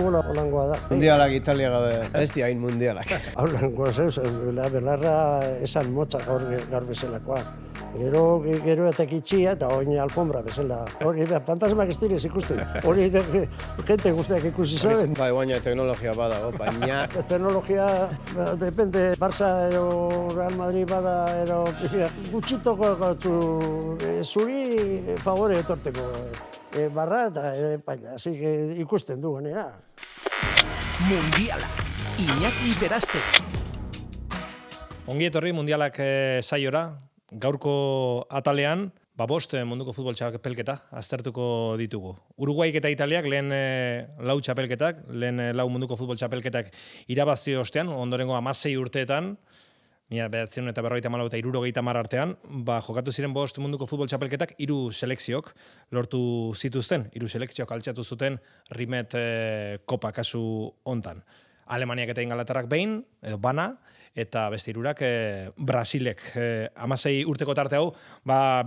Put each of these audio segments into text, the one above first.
futbola holangoa da. Mundialak Italia gabe, ez di hain mundialak. Holangoa zeus, belarra esan motza gaur bezalakoa. Gero eta itxia eta oin alfombra bezala. Hori da, fantasmak ez direz ikusten. Hori da, jente guztiak ikusi zaben. Bai, guaina teknologia badago, baina... Teknologia, depende, Barça ero Real Madrid bada, ero gutxitoko zuri favore etorteko. Barra eta España, así que ikusten du ganera. Mundialak, Iñaki Berastegi. Ongi etorri Mundialak saiora, gaurko atalean, bost munduko futbol txapelketa aztertuko ditugu. Uruguaik eta Italiak lehen lau txapelketak, lehen lau munduko futbol txapelketak irabazi ostean, ondorengo 16 urteetan, 1954 eta 1960 artean, jokatu ziren bost munduko futbol txapelketak 3 selekziok lortu zituzten, 3 selekziok altxatu zuten Rimet Kopa kasu hontan. Alemaniak eta Ingalaterrak behin, edo bana, eta beste 3 Brasilek. 16 urteko tarte hau,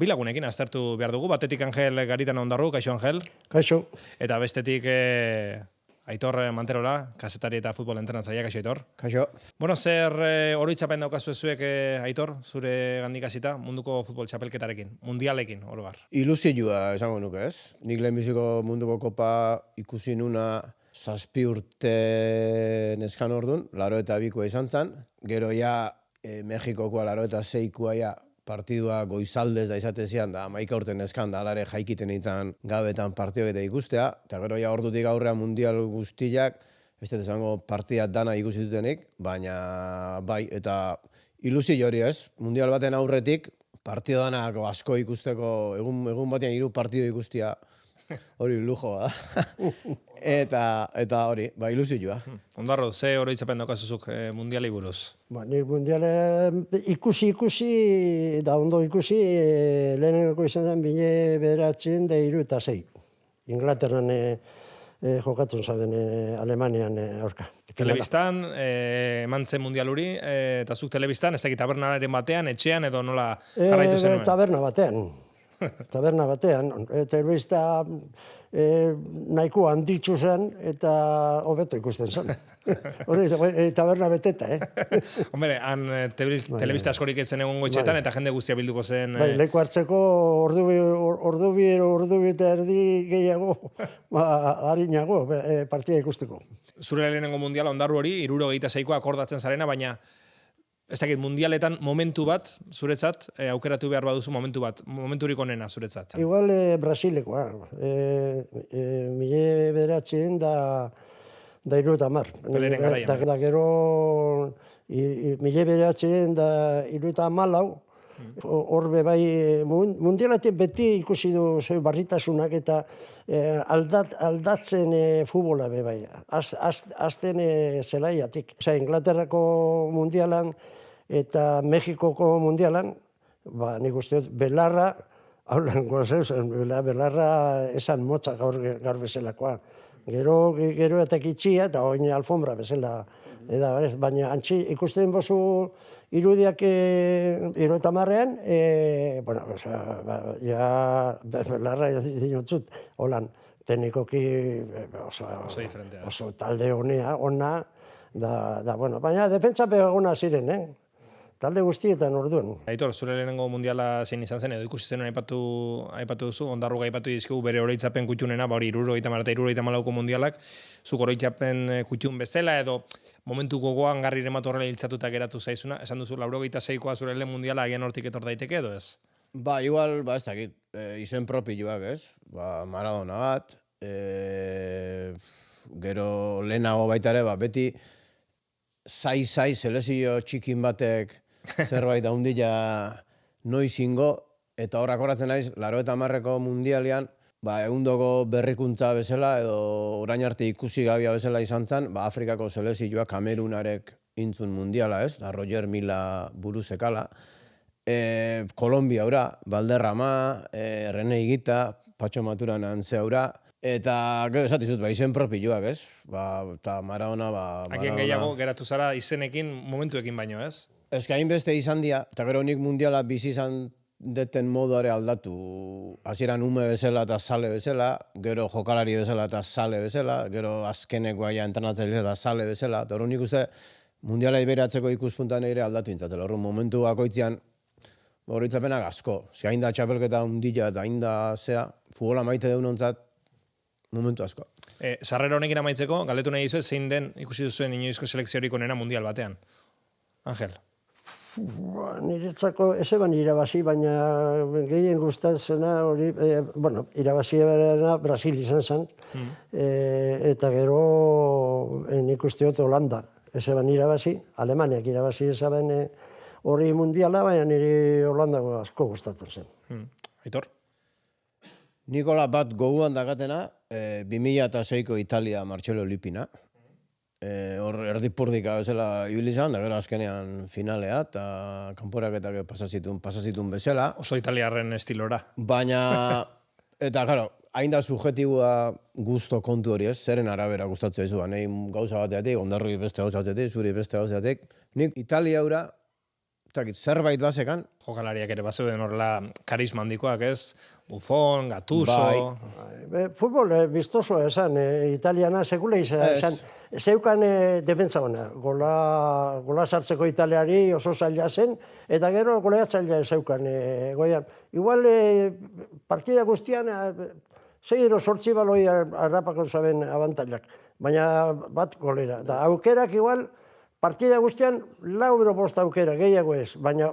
bilagunekin aztertu behar dugu. Batetik Angel Garitano Ondarru, kaixo Angel. Kaixo. Eta bestetik Aitor Manterola, kazetari eta futbol entrenatzailea, kaixo Aitor. Kaixo. Bueno, zer oroitzapen daukazu zuek, Aitor, zure gandik hasita munduko futbol txapelketarekin, mundialekin, oro har. Ilusioa esango nuke, ez? Nik lehenbiziko munduko kopa ikusi nuna 7 urte neskan ordun, 82koa izan zen. Gero ja Mexikokoa 86koa ja partidua goizaldez da izate zian, da 11 urte neskan da alare jaikiten izan gabetan partidok eta ikustea, eta gero ja ordutik aurrean mundial guztiak, ez dut esango partida dana ikusi dutenik, baina bai, eta ilusio hori ez, mundial baten aurretik, partido danak asko ikusteko, egun batean 3 partido ikustea, hori lujoa da. Eta hori, ilusioa. Ondarro, ze oroitzapen daukazuzuk mundialei buruz? Nik mundiale ikusi, da ondo ikusi, lehenengo izan zen 1996. Inglaterran jokatzen zaten Alemanian aurka. Telebistan, eman zen mundialuri, eta zuk telebistan, ez dakit tabernaren batean, etxean, edo nola jarraitu zenuen? Taberna batean. Telebista nahiko handitzu zen eta hobeto ikusten zen. Hori, taberna beteta, Hombre, han telebista askorik etzen egongo etxetan eta jende guztia bilduko zen... Leku hartzeko ordu eta erdi gehiago, harinago partida ikusteko. Zure lehenengo mundiala Ondarru hori, 76koa akordatzen zarena, baina ez dakit, mundialetan momentu bat, zuretzat, aukeratu behar baduzu momenturik onena zuretzat. Igual Brasilekoa. 1990 da 70. Peleren garaian. Da gero 1994 horbe bai mundialatik beti ikusi du barritasunak eta aldatzen futbola be bai. Azten zelaiatik. Inglaterrako mundialan eta Mexikoko mundialan, nik uste dut, belarra, belarra esan motza gaur bezalakoa. Gero eta itxia eta oin alfombra bezala. Baina antzi ikusten bozu irudiak 70ean, belarra dinotzut, holan, teknikoki oso talde ona, baina defentsa begona ziren, talde guztietan orduan. Aitor, zure lehenengo mundiala zein izan zen, edo ikusi zenuen aipatu duzu, Ondarru aipatu dizkigu bere oroitzapen kutxunena, hori 70 eta 74ko mundialak, zuk oroitzapen kutxun bezala, edo momentu gogoan garrire matorrela hiltzatuta geratu zaizuna, esan duzu 86koa zure lehen mundiala agian hortik etor daiteke edo ez? Igual, ez dakit, izen propioak ez, Maradona bat, gero lehenago baita ere, beti zai selezio txikin batek zerbait haundila noizingo, eta horrak horatzen naiz, 80ko mundialian, egundoko berrikuntza bezala, edo orain arte ikusi gabia bezala izan zen, Afrikako selezioa Kamerunarek intzun mundiala, ez? Roger Mila buruzekala. Kolombia ura, Valderrama, Rene Higuita, Patxo Maturan antzeaura, eta gero esatizut, izen propioak, ez? Eta Maradona, Akien gehiago geratu zara izenekin, momentuekin baino, ez? Ez que hainbeste izan dira, eta gero nik mundiala bizi izan deten moduare aldatu. Hasieran ume bezala eta sale bezala, gero jokalari bezala eta sale bezala, gero azkenekoa ja entrenatzaile eta sale bezala. Eta hori nik uste mundiala iberatzeko ikuspuntan ere aldatu intzatela. Hori momentu bakoitzean horitzapenak asko. Ze hain da txapelketa hundila eta hain da zea, futbola maite deunontzat momentu asko. Sarrera honekin amaitzeko, galdetu nahi dizuet, zein den ikusi duzuen inoizko selekziorik onena mundial batean? Angel. Niretzako ezeban irabazi, baina gehien gustatzena hori, irabaziena Brasil izan zen, eta gero nik usteot Holanda. Ezeban irabazi, Alemaniak irabazi ezaben hori mundiala, baina niri Holandago asko gustatzen zen. Aitor? Nikola bat goguan dakatena, 2006ko Italia Marcelo Lipina. Hor erdipurdika bezala ibili izan, da gero azkenean finalea, eta kanporaketak pasazitun bezala. Oso italiarren estilora. Baina, eta, claro, hain da subjetiboa gusto kontu hori ez, zeren arabera gustatzen zuen, nahi gauza bateatik, ondarri beste gauza bateatik, zuri beste gauza bateatik. Nik Italia hura, zerbait basekan. Jokalariak ere bazeuden horrela karisma handikoak ez, Buffon, Gattuso. Futbol biztoso esan, italiana sekula izan. Zeukan defentsa ona, gola sartzeko italiari oso zaila zen, eta gero goleatzailea zeukan goian. Igual partida guztian, 6-8 baloi harrapako zaben abantailak, baina bat golera. Da aukerak igual, partida guztian, 4-5 aukera, gehiago ez, baina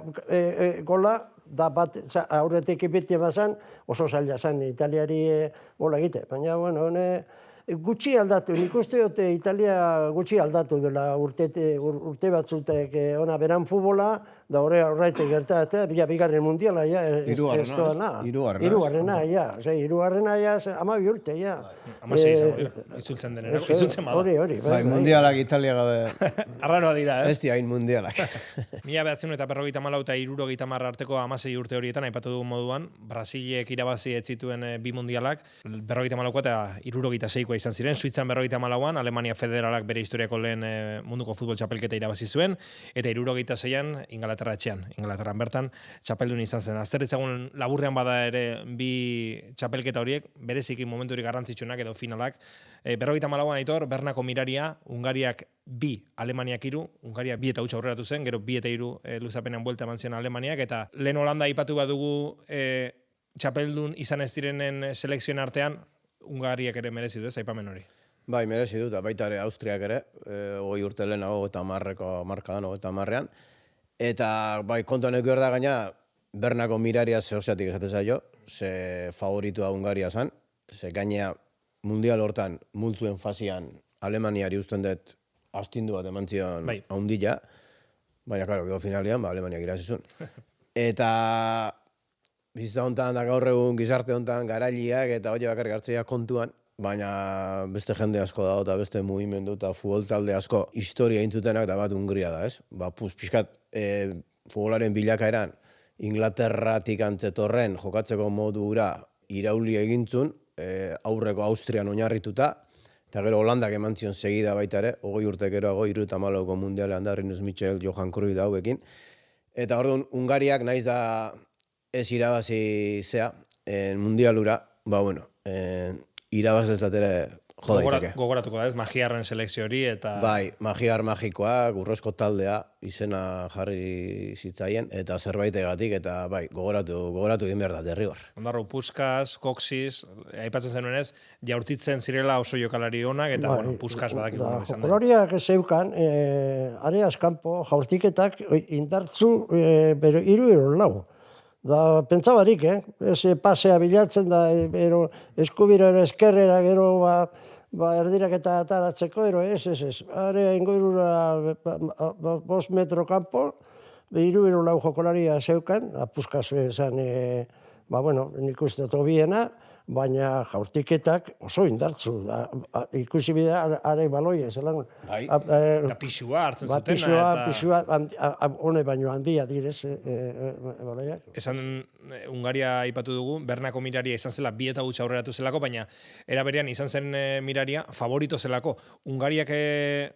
gola, da bat aurretik ipiti bazan, oso zaila zen italiari gola egite. Baina, bueno, gutxi aldatu, nik uste dute Italia gutxi aldatu dela urte batzutek ona beran futbola, da horretik gertatzea, bigarren mundiala, ja, hirugarrena, ja, 12 urte, ja. 16, itzultzen denera, itzultzen bada. Hori. Bai, mundialak Italia gabe. Arraroa dira, Ez di hain mundialak. 1954 eta 70 arteko 16 urte horietan, aipatu dugun moduan, Brasilek irabazi ez zituen bi mundialak, 54 eta 76 izan ziren, Suitzan 54an, Alemania Federalak bere historiako lehen munduko futbol txapelketa irabazi zuen, eta 76an Ingalaterra etxean, Ingalaterran bertan txapeldun izan zen. Azterritzagun laburrean bada ere bi txapelketa horiek, bereziki momenturik garrantzitsuenak edo finalak. 54an Aitor, Bernako miraria, Hungariak 2, Alemaniak 3, Hungaria 2 eta huts aurreratu zen, gero 2 eta 3 luzapenean buelta eman zion Alemaniak, eta lehen Holanda aipatu badugu txapeldun izan ez direnen selekzioen artean, Hungariak ere merezi du ez, aipamen hori. Bai, merezi du, eta baita ere Austriak ere, 20 urte lehenago, 50ko markadan, 50ean. Eta bai, kontuan eki da gaina, Bernako miraria zehosiatik esate zaio, ze favoritua Hungaria zen, ze gainea mundial hortan multzuen fasian Alemaniari usten dut astindu bat eman zion haundila, baina, karo, gero finalian, Alemaniak irazizun. Eta bizita hontan da gaur egun gizarte hontan garailiak eta hori bakarrik hartzea kontuan, baina beste jende asko dago eta beste mugimendu eta futbol talde asko historia intzutenak da bat Hungria da, ez? Pixkat futbolaren bilakaeran Inglaterratik antzetorren jokatzeko modura irauli egintzun, aurreko Austrian oinarrituta, eta gero Holandak eman zion segida baita ere, 20 urte geroago, 74ko mundialean da, Rinus Michel, Johan Cruyff da hauekin. Eta orduan, Hungariak naiz da ez irabazi zea, mundialura, irabazlezat ere jodaiteke. Gogoratuko da ez, magiarren selekzio hori eta... Bai, magiar magikoak, urrezko taldea, izena jarri zitzaien, eta zerbaitegatik, eta bai, gogoratu egin behar da, derrigor. Ondarro, Puskas, Koksis, aipatzen zenuen ez, jaurtitzen zirela oso jokalari onak, eta Puskas badakik gure izan da. Jokalariak zeukan, areaz kanpo, jaurtiketak indartzu, bero, 3-4 Da, pentsabarik, ez pasea bilatzen da, eskubira eskerrera gero erdirak eta ataratzeko, ez. Area ingoirura 5 metro kanpo, 3-4 jokolaria zeukan, Puskas esan bueno, nik uste dut hobiena, baina jaurtiketak oso indartzu. Ikusi bidea, are baloia, zelan. Bai, eta pixua hartzen zutena. Pixua, hone baino handia direz, baloiak. Esan Hungaria aipatu dugu, Bernako miraria izan zela, 2 eta 0 aurreratu zelako, baina era berean izan zen miraria favorito zelako. Hungariak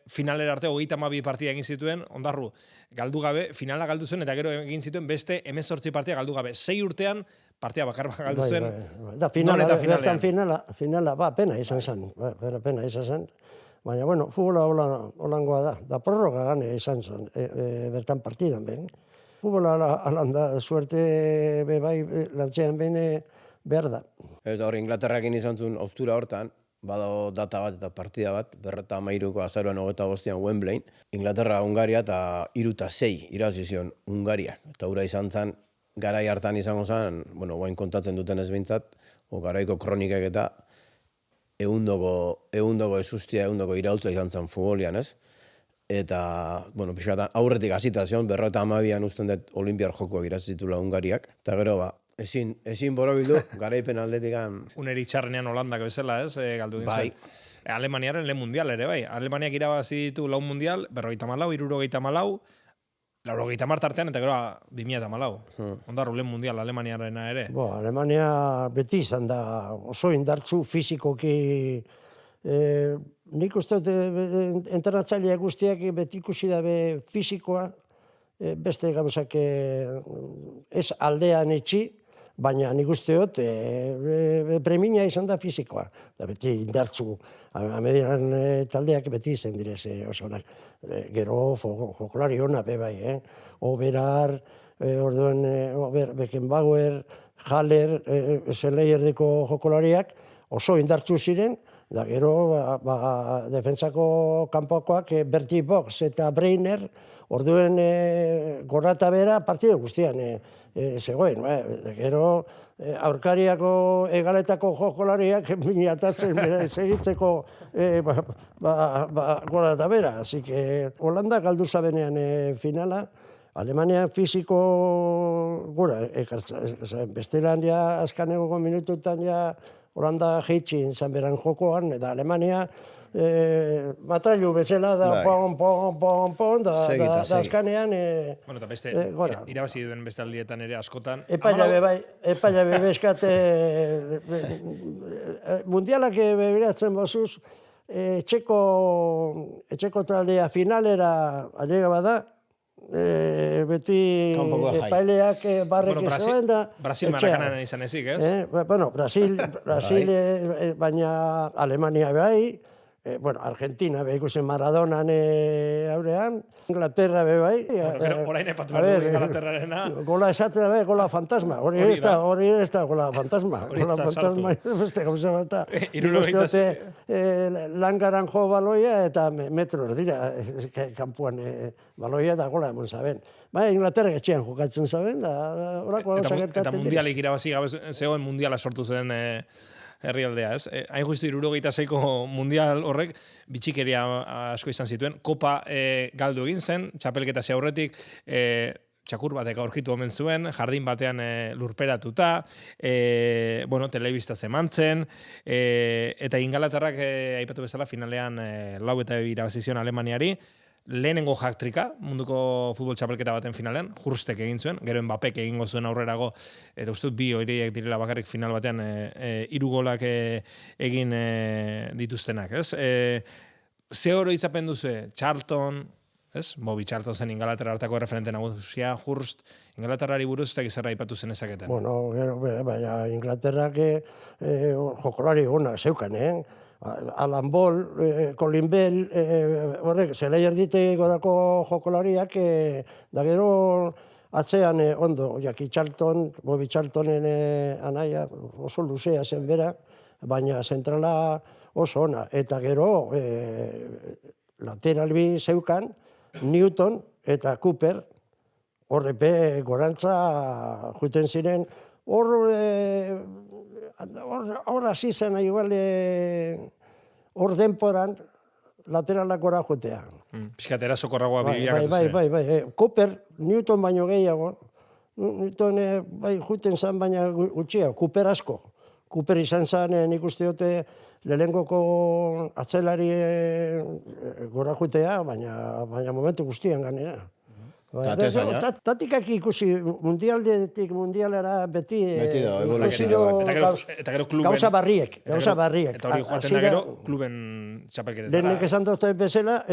finalera arte 32 partida egin zituen, ondarru, galdu gabe, finala galdu zuen, eta gero egin zituen beste 18 partida galdu gabe. 6 urtean, partida bakar galdu zuen. Da bertan finala, pena izan zen, pena izan zen. Baina, bueno, futbola holangoa da. Da prorroga gane izan zen, bertan partidan ben. Futbola alan da, suerte bai lantzean bene behar da. Ez da hori, Inglaterrakin izan zuen austura hortan, badago data bat eta partida bat, 13ko azaroan 25an Wembleyn, Inglaterra, Hungaria eta 3-6 irabazi zion Hungaria. Eta hura izan zen, garai hartan izango zen, bueno, guain kontatzen duten ez behintzat, garaiko kronikak eta ehundoko esustia, ehundoko iraultza izan zen futbolian, ez? Eta, bueno, pixatan aurretik hasita zion, 52an usten dut Olimpiar jokoak irazitula Hungariak, eta gero, ezin borobildu, garaipen aldetikan. Uneri txarrenean Holandak bezala, ez? Galdu egin Bai. zuen. Alemaniaren lehen mundial ere, bai. Alemaniak irabazi ditu 4 mundial, 54, 74, 90 tartean, eta gero 2014. Ondarru lehen mundial Alemaniarena ere. Alemania beti izan da oso indartzu fizikoki. Nik uste dut entrenatzaileak guztiak beti ikusi dabe fizikoa, beste gauzak ez aldean etxi, baina nik uste dut premina izan da fizikoa. Da beti indartzu. Amedian taldeak beti izan direz osonak. Gero jokolari hona bai, Oberar, orduen Beckenbauer, Haller, Selleierdeko jokolariak oso indartzu ziren, da gero defentsako kanpokoak Bertie Box eta Breiner, orduen gorra eta bera partidu guztian zegoen. Gero aurkariako egaletako jokolariak minatatzen segitzeko gorra eta bera. Así que Holanda galdu zabenean finala, Alemania fiziko gura ekartzen. Bestelan ja azkaneko minututan ja Holanda jeitxin zan beran jokoan, eta Alemania matrailu bezala da pon, da azkanean Bueno, eta beste, gora. irabazi duen beste aldietan ere askotan. Epaila bebeskat mundialak beberatzen bozuz, etxeko taldea finalera ailega bada, beti epaileak barrek zegoen da. Brasil marakanan izan ezik, ez? Bueno, Brasil, baina Alemania bai, Argentina bai ikusen Maradonan aurrean, Inglaterra bai. Orain epatu behar dugu Inglaterrarena. Gola esate da gola fantasma, hori ez da gola fantasma. Gola fantasma, beste gauza bat. Ikuste langaran jo baloia eta metro erdira kanpuan baloia da gola emon zaben. Inglaterra etxean jokatzen zaben, da horako gauza gertatzen. Eta mundialik irabazi gabe zegoen mundiala sortu zen herrialdea, ez? Hain justu 76ko mundial horrek bitxikeria asko izan zituen. Kopa galdu egin zen, txapelketa aurretik, txakur batek aurkitu omen zuen, jardin batean lurperatuta, telebistaz emantzen, eta Ingalaterrak aipatu bezala finalean 4 eta 2 irabazi zion Alemaniari, lehenengo jaktrika munduko futbol txapelketa baten finalean, Hurstek egin zuen, gero Mbappek egingo zuen aurrerago, eta uste dut 2 horiek direla bakarrik final batean 3 golak egin dituztenak, ez? Ze oroitzapen duzu, Charlton, ez? Bobby Charlton zen Ingalaterra hartako referente nagusia, Hurst, Ingalaterrari buruz eta gizarra aipatu zen ezaketen. Bueno, baina Inglaterrak jokolari ona zeukan, Alan Ball, Colin Bell, horrek, Zeleier dite gorako jokolariak, da gero atzean ondo, Jackie Charlton, Bobby Charltonen anaia, oso luzea zen bera, baina zentrala oso ona. Eta gero lateral bi zeukan, Newton eta Cooper, horrepe gorantza juten ziren, hor hasi zen igual hor denporan lateralak gora jotea. Piskat erasokorragoa biak. Bai. Cooper, Newton baino gehiago, bai, juten zan, baina gutxia, Kuper asko. Kuper izan zen, nik uste dute, lehenengoko atzelari gora jutea, baina momentu guztian ganera. Tatikak ikusi, mundialdetik mundialera beti Eta gero kluben... Gauza barriek. Eta hori joaten da gero kluben txapelketetara. Lehenek esan dut bezala,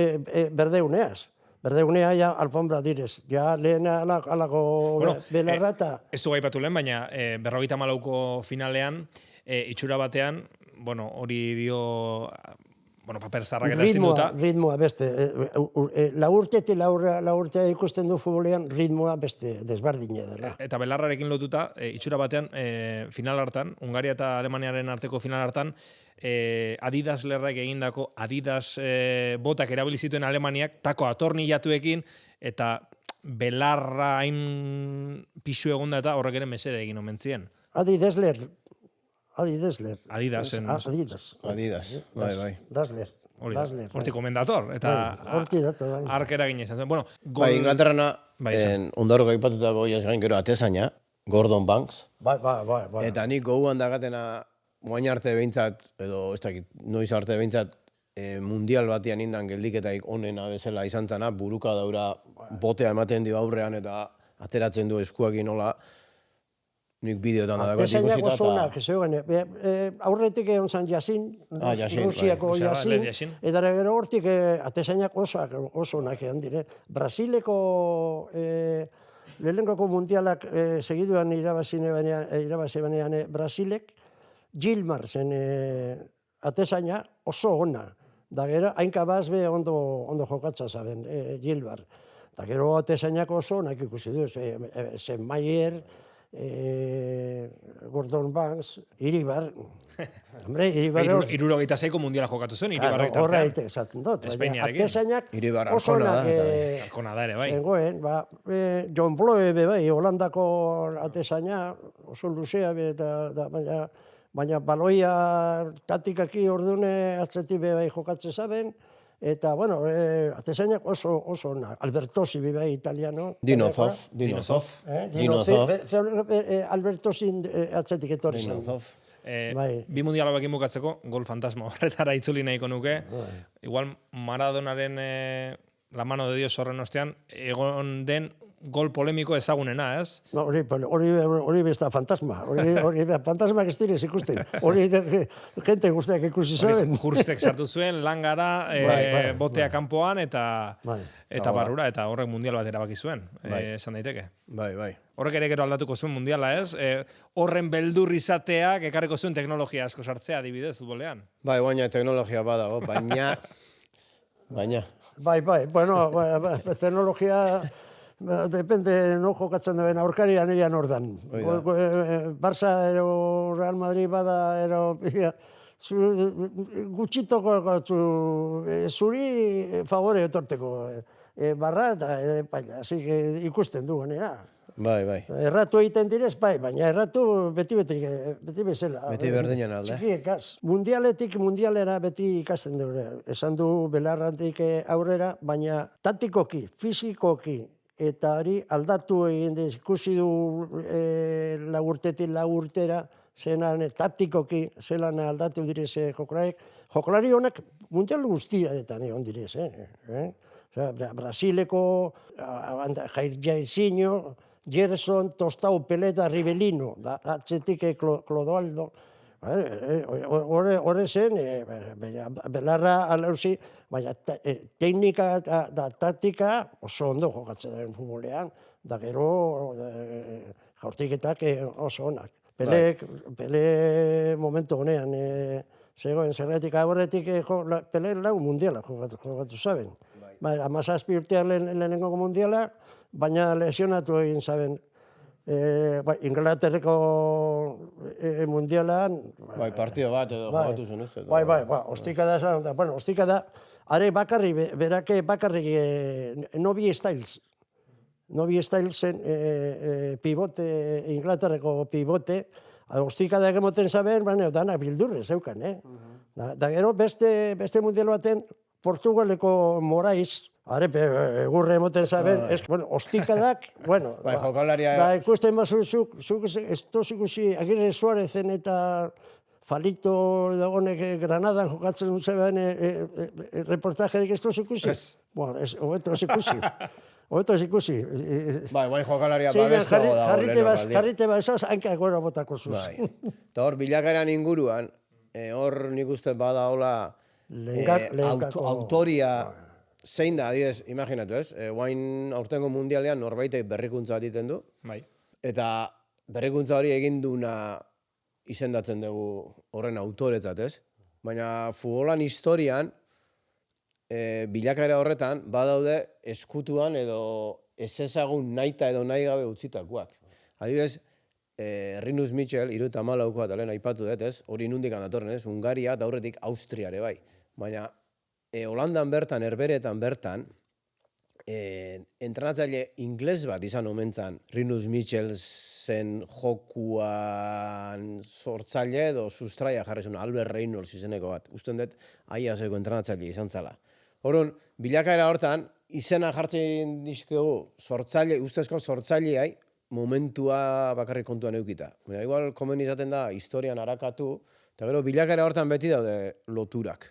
berdeuneaz. Berdeunea ja alfombra direz. Ja lehen alako belarra eta... Ez du gaipatu lehen, baina 54ko finalean, itxura batean, hori dio... paper zarrak eta estinduta. Ritmoa beste. Laurtetik laurtea ikusten du futbolean, ritmoa beste desbardine dela. Eta belarrarekin lotuta, itxura batean, final hartan, Hungaria eta Alemaniaren arteko final hartan, Adidas lerrak egindako Adidas botak erabili zituen Alemaniak, tako atornillatuekin, eta belarra hain pixu egonda eta horrek ere mesede egin omen zien. Adidas. Bai. Hortik omendator, eta arkera gine izan zen. Bai, Inglaterrana, ondarro gaipatuta goiaz gain gero atezaina, Gordon Banks. Bai. Eta nik goguan dagatena, moain arte behintzat, edo ez dakit, noiz arte behintzat, mundial batian indan geldiketaik onena bezala izan zana, buruka daura botea ematen dio aurrean eta ateratzen du eskuakin nola, nik bideotan da dagoet ikusita. Atezainak oso onak, zegoen, aurretik egon zan Yasin, Rusiako Yasin, eta gero hortik atezainak oso onak egon dire. Brasileko lehenengoko mundialak segiduan irabazi banean Brasilek, Gilmar zen atezaina oso ona. Da gero, hainka bazbe ondo jokatza zaben, Gilmar. Da gero atezainak oso onak ikusi du, zen Maier, Gordon Banks, Iribar. Hombre, Iribar... 76ko mundiala jokatu zuen, Iribarrek tartean. Horreite esaten dut. Espainiarekin. Atezainak oso onak... Arkona da ere, bai. Zengoen, John Bloe, bai, Holandako atezaina, oso luzea, baina baloia taktikaki ordune atzetik bai jokatzen zaben, eta, atezainak oso onak. Albertosi bai italiano. Dinozov. Albertosi atzetik etorri zen. Bi mundial hauekin bukatzeko, gol fantasma horretara itzuli nahiko nuke. Igual Maradonaren la mano de Dios horren ostean, egon den gol polemiko ezagunena, ez? Hori besta fantasma. Hori fantasmak ez direz ikusten. Hori jente guztiak ikusi zaben. Jurstek sartu zuen, langara, botea kanpoan, eta barrura, eta horrek mundial bat erabaki zuen, esan daiteke. Bai. Horrek ere gero aldatuko zuen mundiala, ez? Horren beldur izateak ekarriko zuen teknologia asko sartzea, adibidez, futbolean. Bai, baina teknologia badago, baina... Bai, teknologia... Depende, no jokatzen duen aurkarian egian ordan. Barça ero Real Madrid bada ero... Gutxitoko zuri favore etorteko. Barra eta paila, ikusten du ganera. Bai. Erratu egiten direz, baina erratu beti bezala. Beti berdinan alde. Mundialetik mundialera beti ikasten dure. Esan du belarrantik aurrera, baina taktikoki, fizikoki, eta hori aldatu egin ikusi du lagurtetik lagurtera, zenan taktikoki, zelan aldatu direz joklariek. Joklari honak mundial guztiaretan egon direz. Brasileko Jair Jairzinho, Gerson, Tostau, Peleta, Ribelino, atzetik Clodoaldo. Horre zen, belarra alauzi, baina teknika eta taktika oso ondo jokatzen den futbolean, da gero jaurtiketak oso onak. Pele momentu honean, zegoen zergatik aurretik Pele lau mundiala jokatu zaben. 17 urtean lehenengo mundiala, baina lesionatu egin zaben. Inglaterreko mundialan... Partio bat edo jokatu zen ez? Ostikada esan, ostikada, are berake bakarrik Novi Styles. Novi Styles zen pivote, Inglaterreko pivote, ostikada egemoten zaben, dana bildurre zeukan, Da gero beste mundial baten, Portugaleko Morais, egurre emoten zaben, bueno, ostikadak, bueno, Bai, jokalaria... ikusten bazu, zuk ez toz ikusi, Agirre Suarezen eta Falito honek Granadan jokatzen dut zeben reportajerik ez toz ikusi? Ez. Bueno, hobeto ez ikusi. Hobeto ez ikusi. Bai, jokalaria babestago dago lehenok Jarrite esaz, hankak gora botako zuz. Bai. Eta hor, bilakaeran inguruan, hor nik uste bada hola autoria zein da, adibidez, imaginatu ez, guain aurtengo mundialean norbaitek berrikuntza bat egiten du, Bai. eta berrikuntza hori egin duna izendatzen dugu horren autoretzat, ez? Baina futbolan historian, bilakaera horretan, badaude eskutuan edo ez ezagun naita edo nahi gabe utzitakoak. Adibidez, Rinus Michel, 74 eta lehen aipatu dut, ez? Hori nundik datorren, ez? Hungaria eta aurretik Austriare bai. Baina Holandan bertan, Herberetan bertan, entrenatzaile ingles bat izan omentzan Rinus Michel zen jokuan sortzaile edo sustraia jarri zuen Albert Reynolds izeneko bat. Usten dut, aiazeko entrenatzaile izan zala. Horren, bilakaera hortan, izena jartzen dizkegu sortzaile, ustezko sortzaileai, momentua bakarrik kontuan eukita. Baina, igual, komen izaten da, historian arakatu, eta gero, bilakaera hortan beti daude loturak.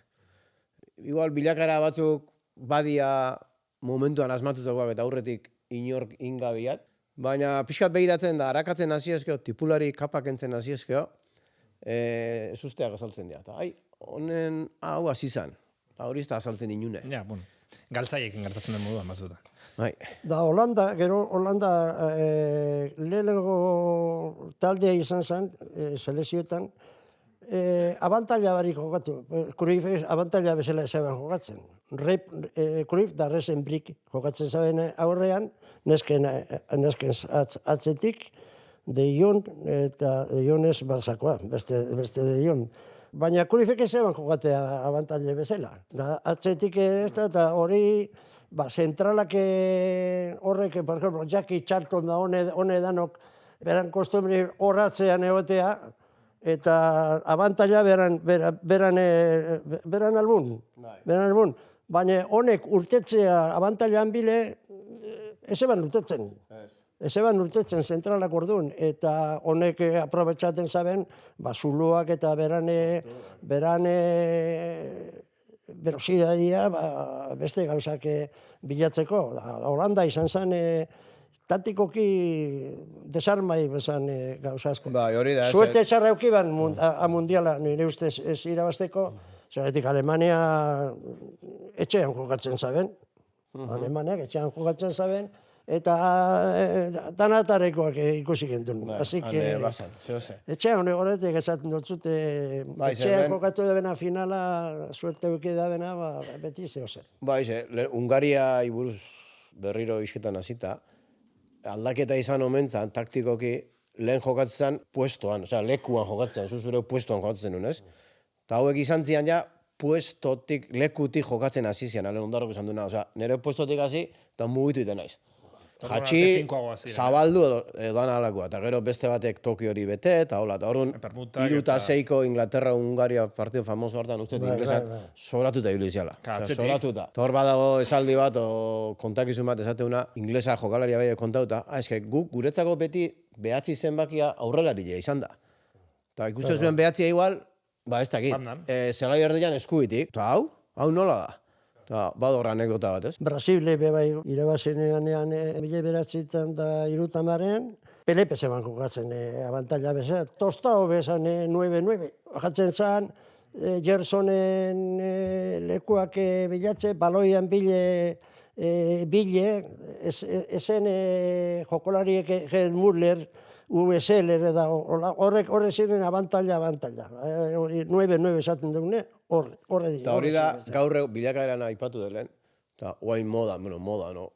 Igual, bilakaera batzuk badia momentuan asmatutakoak eta aurretik inork ingabiak, baina pixkat behiratzen da, arakatzen hasi ezkeo, tipulari kapak entzen hasi ezkeo, ez usteak azaltzen dira. Eta, honen hau hasi izan, eta hori ez da azaltzen inune. Ja, bueno, galtzaiekin gertatzen den moduan batzuta. Da Holanda, gero Holanda lehenengo taldea izan zen, selezioetan, abantaila barik jokatu. Cruyff abantaila bezala zeben jokatzen. Cruyff da Resenbrick jokatzen zeben aurrean, nesken atzetik, De Jong eta De Jong ez Barsakoa, beste De Jong. Baina Cruyffek ez zeben jokatea abantaila bezala. Da atzetik ez da, eta hori zentralak horrek, por ejemplo, Jackie Charlton da hone danok, beran kostumbre horratzean egotea, eta abantaila beran albun. Baina honek urtetzea abantailan bile, ez eban urtetzen. Ez eban urtetzen zentralak orduan, eta honek aprobetxaten zaben, zuloak eta berane berosidadia beste gauzak bilatzeko. Holanda izan zen taktikoki desarmai bezan gauza asko. Bai, hori da. Suerte txarra eukiban mundiala, nire ustez ez irabazteko, zergatik Alemania etxean jokatzen zaben. Alemaniak etxean jokatzen zaben, eta danatarekoak ikusi gendun. Hane basan, zehose. Etxean horretik esaten dutzute, etxean jokatu debena finala, suerte euki debena, beti zehose. Bai, Hungaria iburuz berriro izketan hasita, aldaketa izan omentzan, taktikoki, lehen jokatzen puestoan, osea, lekuan jokatzen, zure puestoan jokatzen nuen, ez? Eta hauek izan zian ja, puestotik, lekutik jokatzen hasi zian, alen ondarrok izan duena, osea, nire puestotik hasi, eta mugitu iten naiz. Jatxi, zabaldu edan alakoa, eta gero beste batek Tokio hori bete, eta hola, eta horren 3-6ko Inglaterra-Hungaria partido famoso hartan, uste inglesan, sobratuta ibiliziala. Sobratuta. Eta hor badago esaldi bat, o kontakizun bat esateuna, inglesa jokalaria bai kontauta, eske guk guretzako beti behatzi zenbakia aurrelaria izan da. Eta ikusten zuen behatzia igual, ez dakit, zelai erdian eskubitik, eta hau nola da? Bador anekdota bat, ez? Brasile bebai irabazenean 1900 da 70-aren, Pelepe zeban jokatzen abantaila bezala. Tostao bezan 9-9. Jatzen zan, Gersonen lekuak bilatze, baloian bile, ezen jokolariek Gerd Müller, USL da, horrek ziren abantaila. 9-9 esaten dugune, horre dira. Eta hori da, gaur bilakaeran aipatu delen, eta oain moda,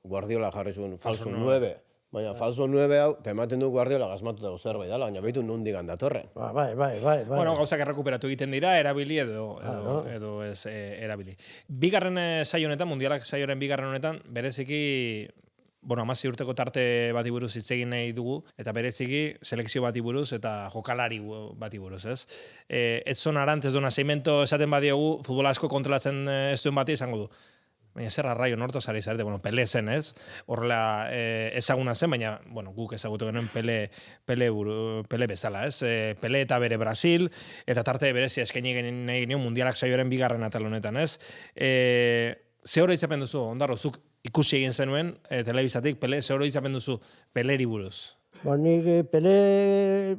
Guardiola jarri zuen falso 9, baina falso 9 hau, eta ematen du Guardiola gazmatutako zerbait dela, baina behitu nundik handatorren. Bai. Bueno, gauzak errekuperatu egiten dira, erabili edo ez erabili. Bigarren saio honetan, mundialak saioaren bigarren honetan, bereziki, 14 urteko tarte bati buruz hitz egin nahi dugu, eta bereziki selekzio bati buruz eta jokalari bati buruz, ez? Ez zon arantz, ez duna segmento esaten badiogu, futbola asko kontrolatzen ez duen bati izango du. baina zer arraio nortaz ari zarete, bueno, Pele zen ez, horrela ezaguna zen, baina, bueno, guk ezagutu genuen Pele bezala, ez? Pele eta bere Brasil, eta tarte berezia eskaini nahi genuen mundialak saioaren bigarren atal honetan, ez? Ze hori itzapen duzu, Ondarro, zuk ikusi egin zenuen, telebizatik, Pele, ze hori itzapen duzu Peleri buruz? Nik Pele,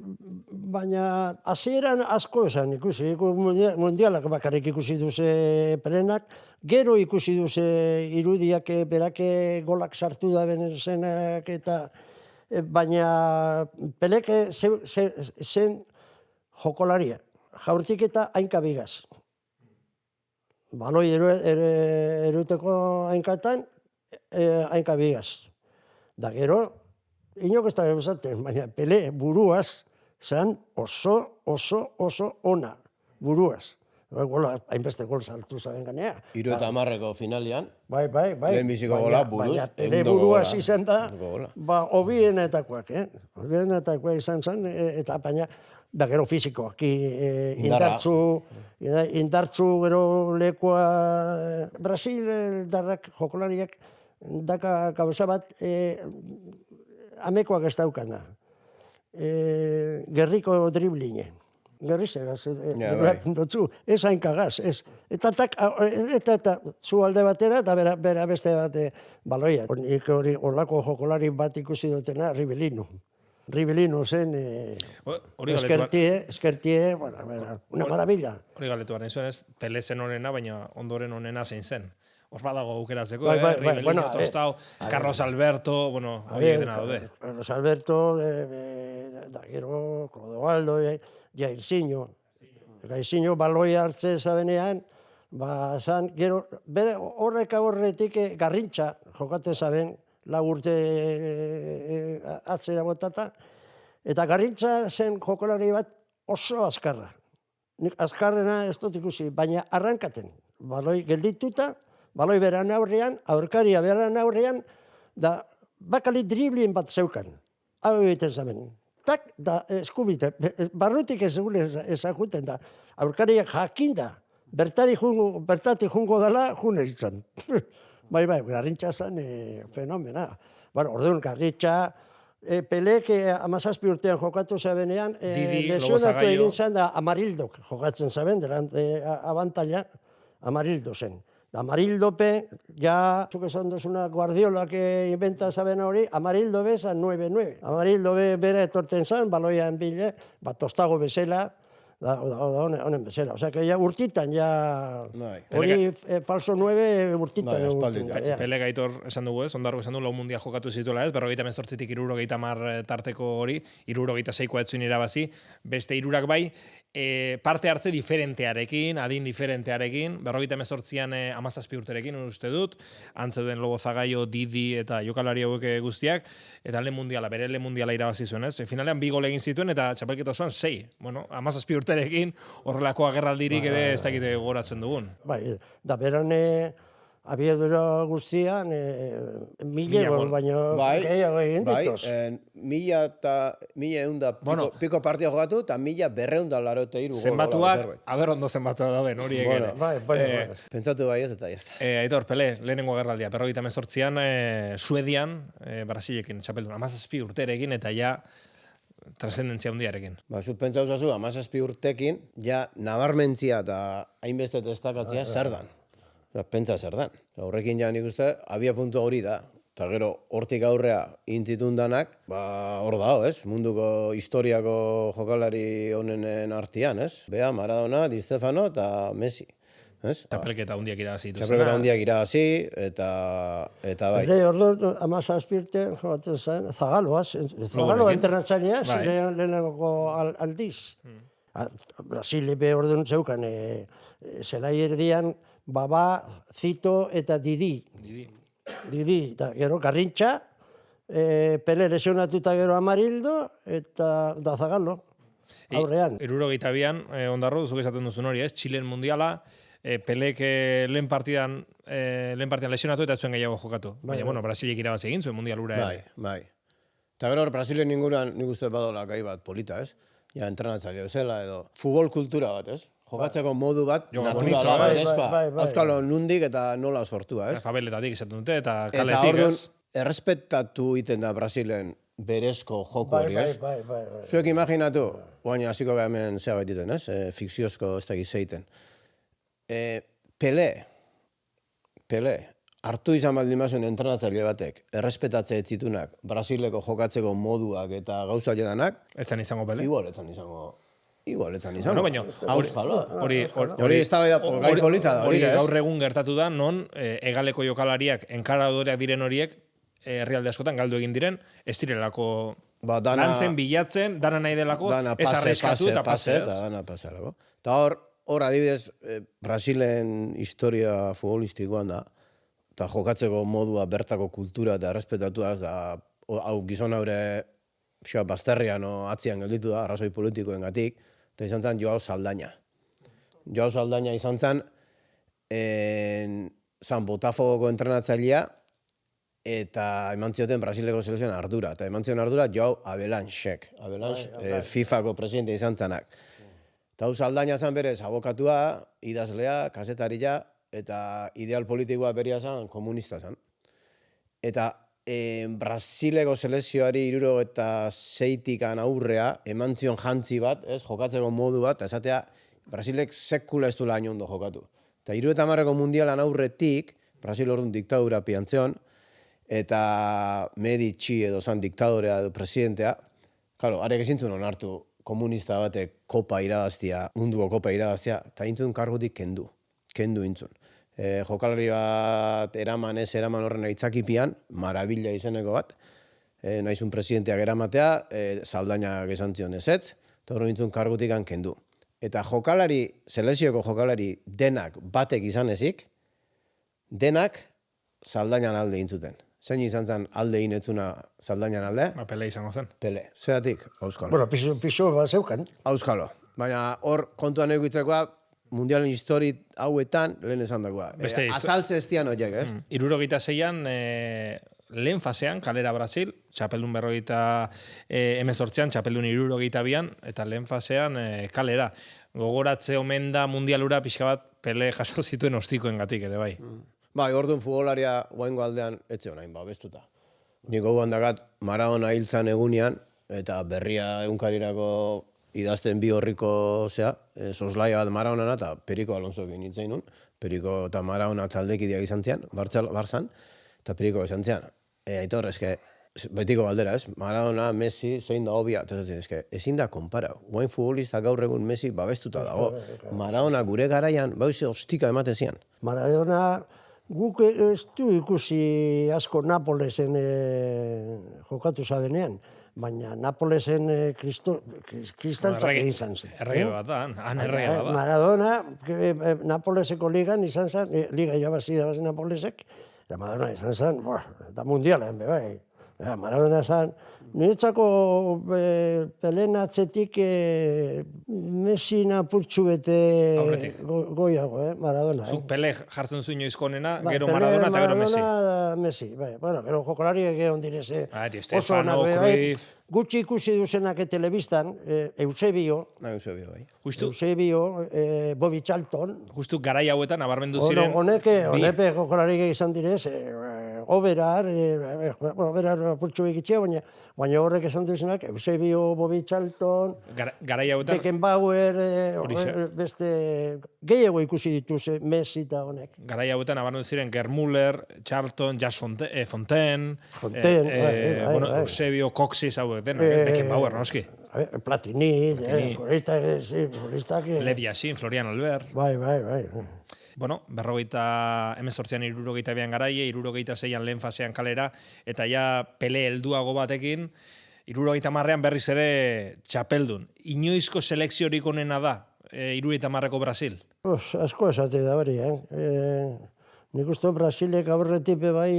baina hasieran asko esan ikusi, mundialak bakarrik ikusi duze Pelenak, gero ikusi duze irudiak berake golak sartu da benezenak eta baina Pelek zen jokolaria, jaurtik eta hainka bigaz. Baloi eruteko hainkatan, hainka bigaz. Da gero, inok ez da eusaten, baina Pele buruaz zen oso ona, buruaz. Gola, hainbeste gol sartu zaben ganea. 70ko finalian, Bai. lehenbiziko gola buruz, baina Pele buruaz izan da, hobienetakoak, hobienetakoak izan zen, eta baina, gero fizikoak, indartzu gero lekoa, Brasil darrak jokolariak, daka gauza bat, amekoak ez daukana. Gerriko dribline. Gerrizegaz, dutzu, ez hainkagaz, ez. Eta zu alde batera, eta bera beste bate baloia. Nik hori olako jokolari bat ikusi dutena, Ribelino. Ribelino zen eskertie, una maravilla. Hori galetuan, ez Pele zen honena, baina ondoren honena zein zen. Hor badago aukeratzeko, Ribelino, Tostao, Carlos Alberto, bueno, hori dena daude. Carlos Alberto, da gero, Clodoaldo, Jairzinho. Jairzinho baloi hartze zabenean, gero, horretik Garrintxa jokate zaben, 4 urte atzera botata, eta Garrintxa zen jokolari bat oso azkarra. Nik azkarrena ez dut ikusi, baina arrankaten, baloi geldituta, baloi beran aurrean, aurkaria beran aurrean, da bakali driblin bat zeukan. Hau egiten zaben. Tak, da eskubite, barrutik ezaguten da. Aurkariak jakinda, bertatik jungo dela, june izan. Bai, Garrintxa zen fenomena. Orduan, Garrintxa, Pelek 17 urtean jokatu zabenean, lesionatu egin zen da Amarildok jokatzen zaben, delante abantalla, Amarildo zen. Amarildope, ja, zuk esan duzuna Guardiolak inventa zaben hori, Amarildo be zan 9-9. Amarildo be bera etorten zan, baloian bile, Tostago bezala, honen bezala. Osea, que ja urtitan, hori falso 9 urtitan. Pele Gaitor esan dugu ez, Ondarro esan du, lau mundial jokatu zituela ez, 58tik 70 tarteko hori, 76koa etzuen irabazi, beste 3 bai, parte hartze diferentearekin, adin diferentearekin, 58an 17 urterekin, uste dut, antzeuden Lobo Zagaio, Didi eta jokalari hauek guztiak, eta bere lehen mundiala irabazi zuen, ez? Finalean 2 gol egin zituen eta txapelketa osoan 6. Bueno, 17 urterekin horrelako agerraldirik ere ez dakite goratzen dugun. Bai, da beran abiadura guztian, 1000 gol, baina gehiago egin ditos. Bai, 1100 piko partia jokatu, eta 1283 gol. Zenbatuak, ondo zenbatuak dauden, horiek ere. Bai. Pentsatu bai ez eta ez. Aitor, Pele, lehenengo agerraldia, 58an, Suedian, Brasilekin txapeldun, 17 urterekin, eta ja, transcendentzia hundiarekin. Zut pentsa usazu, 17 urtekin, ja, nabarmentzia eta hainbeste destakatzia zer dan. Pentsa zer dan. Horrekin ja nik uste, abia puntu hori da. Eta gero, hortik aurrea intzitun danak, hor dago, ez? Munduko historiako jokalari honenen artean, ez? Bea, Maradona, Di Stefano eta Messi. Txapelketa hundiak irabazi dituzena. Txapelketa hundiak irabazi, eta bai. Ordu, 17 urte jokatzen zen, Zagaloa internatzaileaz, lehenengo aldiz. Brasile be orduan zeukan, zelai erdian, Baba, Zito eta Didi. Eta gero Garrintxa, Pele lesionatuta gero Amarildo, eta Zagalo, aurrean. 72an, Ondarro, zuk esaten duzun hori, ez? Txilen mundiala, Pelek lehen partidan lesionatu eta zuen gehiago jokatu. Baina, bueno, Brasilek irabazi egin zuen mundial ura ere. Bai. Eta gero, Brasilen inguruan nik uste badola gai bat polita, ez? Ja, entrenatzaile bezala edo futbol kultura bat, ez? jokatzeko modu bat, bonitoa, naturala, bai, ez, bai, bai. auskalo nundik eta nola sortua, ez? Fabeletatik izaten dute, eta Eta kaletik, orduan, ez? errespetatu iten da Brasilen berezko joko hori, ez? Bai. Zuek imaginatu, baina hasiko gara hemen zea baititen, ez? Fikziozko ez da gizeiten. Pele, hartu izan baldin bazuen entrenatzaile batek, errespetatze ez zitunak, Brasileko jokatzeko moduak eta gauza jedanak, Etzan izango Pele. igual etzan izango. Bueno, baina, Hori ez da gai polita da, hori hori, ez? gaur egun gertatu da, non egaleko jokalariak, enkaradoreak diren horiek, herrialde askotan galdu egin diren, ez direlako lantzen, bilatzen, dana nahi delako, ez arriskatu eta pase. Dana pasarako. Eta hor adibidez, Brasilen historia futbolistikoan da, eta jokatzeko modua, bertako kultura eta errespetatuaz, da, hau gizon haure bazterrian atzian gelditu da, arrazoi politikoengatik, eta izan zen Joao Saldaña. Joao Saldaña izan zen, zan Botafogoko entrenatzailea, eta eman zioten Brasileko selekzioan ardura. Eta eman zion ardura Joao Avalanchek. FIFako presidente izan zenak. Eta hau Saldaña zen berez abokatua, idazlea, kasetaria, eta ideal politikoa beria zen komunista zen. Eta Brasileko selekzioari 76tikan aurrea eman zion jantzi bat, jokatzeko modu bat, eta esatea Brasilek sekula ez duela hain ondo jokatu. Eta 70ko mundialan aurretik, Brasil orduan diktadura piantzeon, eta Medici edo zan diktadorea edo presidentea, claro, arek ezintzun onartu komunista batek kopa irabaztia, munduko kopa irabaztia, eta intzun kargutik kendu intzun. Jokalari bat eraman horren aitzakipian, marabila izeneko bat, naizun presidenteak eramatea, Saldañak esan zion ezetz, eta horren intzun kargutik kendu. Eta selekzioko jokalari denak batek izan ezik, denak Saldañan alde intzuten. Zein izan zen alde inetzuna Saldañan alde? Pele izango zen. Pele. Zeratik, auskalo. Bueno, piso bat zeukan. Auskalo. Baina hor kontuan egitzekoa, mundialen histori hauetan lehen esan dagoa. Azaltze ez dian horiek, ez? 76an lehen fasean, kalera Brasil, txapeldun 48an, txapeldun 62an, eta lehen fasean kalera. Gogoratze omen da mundialura pixka bat Pele jaso zituen ostikoengatik ere bai. Bai, orduan futbolaria guaingo aldean etxe honain babestuta. Nik gogoan dakat Maradona hiltzan egunean, eta berria egunkarirako idazten bi horriko soslaia bat Maradonana eta Periko Alonsoekin hitzein nun. Periko eta Maradona taldekideak izan zian, Barzan, eta Periko izan zian. Aitor, betiko galdera, ez? Maradona, Messi, zein da hobia, ezin da konpara. Guain futbolista gaur egun Messi babestuta dago. Maradona gure garaian, bauze ostika ematen zian. Maradona, guk ez du ikusi asko Napolesen jokatu zadenean, baina Napolesen kristantzak izan zen. Errege bat da, han errege bat da. Maradona, Napoleseko ligan izan zen, liga irabazi Napolesek, eta Maradona izan zen, eta mundialean, bai. Maradona zen, niretzako Pelen atzetik Messi napurtxu bete goiago, Maradona. Zuk Pele jartzen zuen inoizko onena, gero Maradona eta gero Messi. Messi, bai. Bueno, gero jokolariak egon direze. Di Stefano, Cruyff. Gutxi ikusi duzenak telebistan, Eusebio, Bobby Charlton. Justu garai hauetan abarmendu ziren. Honepe jokolariak izan direz, Oberar pultsu egitxea, baina horrek esan duzenak, Eusebio, Bobby Charlton, Beckenbauer, beste gehiago ikusi dituz Messi eta honek. Garai hauetan abarmendu ziren Germuller, Charlton, Jas Fontaine, Eusebio, Coxis, hauek denak, Beckenbauer, noski. Platini, futbolistak. Lev Yashin, Florian Albert. Bai. Bueno, 18an 62an garaie, 66an lehen fasean kalera, eta ja Pele helduago batekin, 70an berriz ere txapeldun. Inoizko selekziorik onena da, 70ko Brasil? Asko esate da hori, Nik uste Brasilek aurretik bai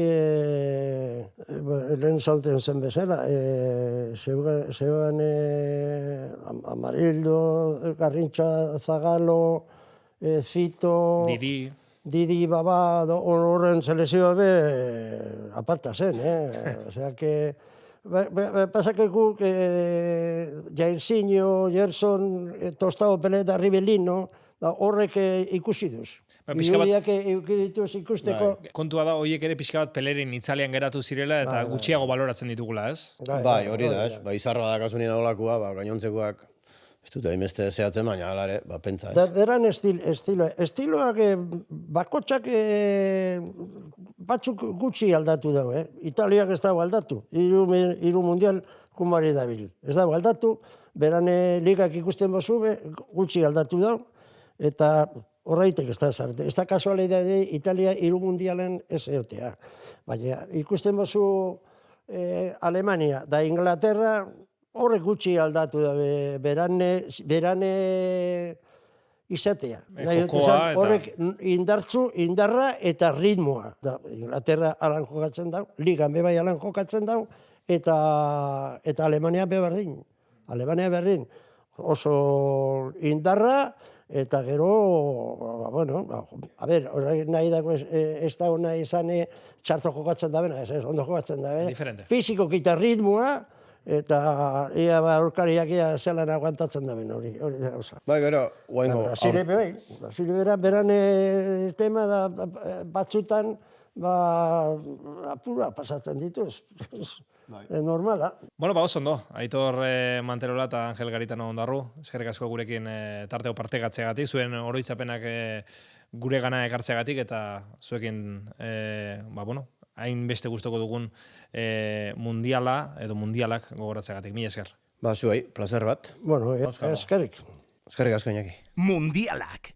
lehen zauten zen bezala. Zeban Amarildo, Garrintxa, Zagalo, Zito, Didi, Baba, horren selezioa be aparta zen, Osea que pasa que Jairzinho, Gerson, Tostao, Peleta, Ribelino, da horrek ikusi duz. Pixka bat- Irudiak eduki dituz ikusteko. Kontua da, horiek ere pixka bat pelerin itzalean geratu zirela eta gutxiago baloratzen ditugula, ez? Bai, hori da, ez? Ba, izarra badakasunien aholakua, ba, gainontzekoak, ez dute hainbeste zehatzen, baina hala ere, ba, pentsa, ez? Beran estiloak bakotxak batzuk gutxi aldatu dago, Italiak ez dago aldatu. Hiru mundial kumari dabil. Ez dago aldatu, beran ligak ikusten bozu, gutxi aldatu dago, eta horreitek ez da zarte. Ez da kasualidade Italia hiru mundialen ez egotea. Baina ikusten bozu Alemania da Inglaterra, horrek gutxi aldatu da, berane izatea. Jokoa eta- Horrek indarra eta ritmoa. Inglaterra alan jokatzen dau, ligan bebai alan jokatzen dau, eta Alemania beberdin. Alemania berdin. Oso indarra, eta gero, a ber, horrek nahi dago ez da hona izan txarto jokatzen da bena, ez, ondo jokatzen da bena. Diferente. Fiziko eta ritmoa, eta ea aurkariak ea zelan aguantatzen da bena, hori da gauza. Bai, gero, guaingo, Brasile beran tema da batzutan apura pasatzen dituz. Normala. Bueno, ba, oso ondo. Aitor Manterola eta Angel Garitano ondarru. Eskerrik asko gurekin tarteo partegatzeagatik, zuen oroitzapenak gure gana ekartzeagatik eta zuekin, hain beste gustoko dugun mundiala edo mundialak gogoratzeagatik. Mila esker. ba, zuei, placer bat. Bueno, eskerrik. Eskerrik asko, Iñaki. Mundialak.